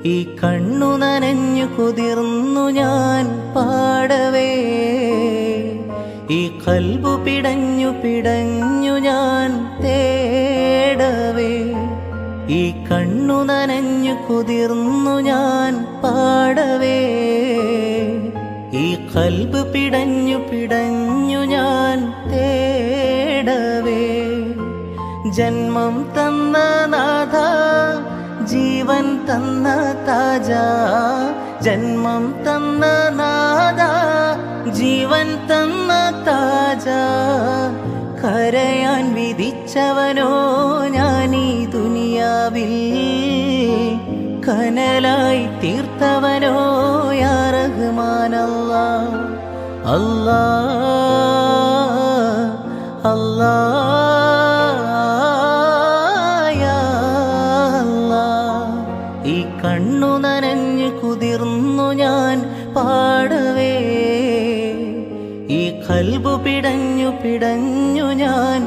ഈ കണ്ണു നനഞ്ഞു കുതിർന്നു ഞാൻ പാടവേ, ഈ കൽബു പിടഞ്ഞു പിടഞ്ഞു ഞാൻ തേടവേ. ഈ കണ്ണു നനഞ്ഞു കുതിർന്നു ഞാൻ പാടവേ, ഈ കൽബ് പിടഞ്ഞു പിടഞ്ഞു ഞാൻ തേടവേ. ജന്മം തന്ന നാഥ, ജീവൻ തന്ന താജ, ജന്മം തന്ന നാഥ, ജീവൻ തന്ന താജ. കരയാൻ വിധിച്ചവനോ ഞാനീ ദുനിയാവിൽ, കനലായി തീർത്തവനോ യാ റഹ്മാൻ അല്ലാഹ്. അല്ലാഹ് അല്ലാഹ് യാ അല്ലാഹ്. ഈ കണ്ണു നനഞ്ഞു കുതിർന്നു ഞാൻ പാടവേ, ഈ കൽബു പിടഞ്ഞു പിടഞ്ഞു ഞാൻ